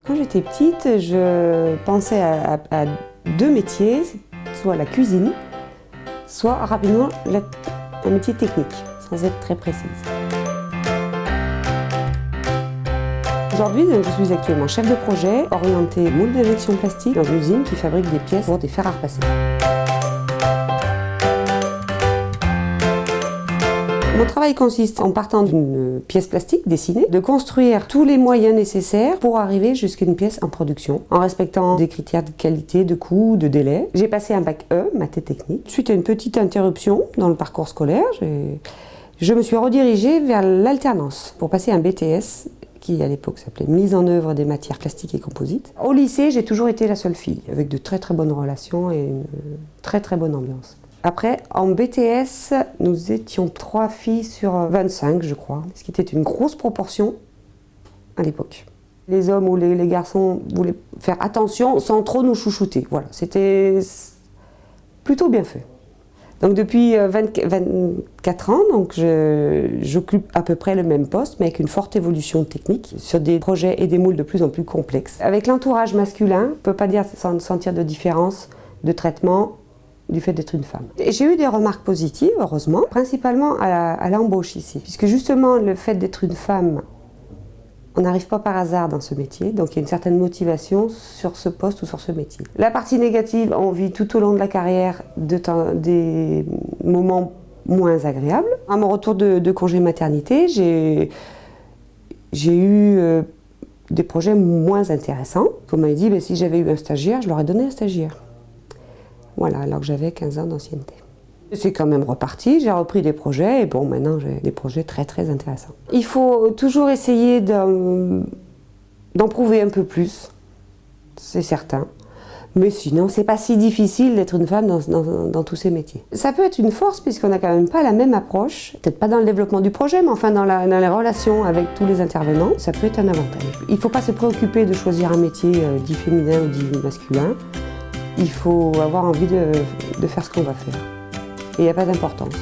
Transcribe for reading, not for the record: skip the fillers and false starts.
Quand j'étais petite, je pensais à deux métiers, soit la cuisine, soit rapidement un métier technique, sans être très précise. Aujourd'hui, je suis actuellement chef de projet orienté moule d'injection plastique dans une usine qui fabrique des pièces pour des fers à repasser. Mon travail consiste, en partant d'une pièce plastique dessinée, de construire tous les moyens nécessaires pour arriver jusqu'à une pièce en production, en respectant des critères de qualité, de coût, de délai. J'ai passé un bac E, maths et technique. Suite à une petite interruption dans le parcours scolaire, je me suis redirigée vers l'alternance pour passer un BTS qui à l'époque s'appelait Mise en œuvre des matières plastiques et composites. Au lycée, j'ai toujours été la seule fille, avec de très bonnes relations et une très bonne ambiance. Après, en BTS, nous étions 3 filles sur 25, je crois, ce qui était une grosse proportion à l'époque. Les hommes ou les garçons voulaient faire attention sans trop nous chouchouter. Voilà, c'était plutôt bien fait. Donc depuis 24 ans, j'occupe à peu près le même poste, mais avec une forte évolution technique, sur des projets et des moules de plus en plus complexes. Avec l'entourage masculin, on ne peut pas dire sans sentir de différence de traitement du fait d'être une femme. J'ai eu des remarques positives, heureusement, principalement à l'embauche ici, puisque justement le fait d'être une femme, on n'arrive pas par hasard dans ce métier, donc il y a une certaine motivation sur ce poste ou sur ce métier. La partie négative, on vit tout au long de la carrière des moments moins agréables. À mon retour de congé maternité, j'ai eu des projets moins intéressants. Comme on m'a dit, si j'avais eu un stagiaire, je l'aurais donné un stagiaire. Voilà, alors que j'avais 15 ans d'ancienneté. C'est quand même reparti, j'ai repris des projets et bon, maintenant j'ai des projets très intéressants. Il faut toujours essayer d'en prouver un peu plus, c'est certain. Mais sinon, c'est pas si difficile d'être une femme dans tous ces métiers. Ça peut être une force puisqu'on n'a quand même pas la même approche, peut-être pas dans le développement du projet, mais enfin dans les relations avec tous les intervenants, ça peut être un avantage. Il ne faut pas se préoccuper de choisir un métier dit féminin ou dit masculin. Il faut avoir envie de faire ce qu'on va faire. Et il n'y a pas d'importance.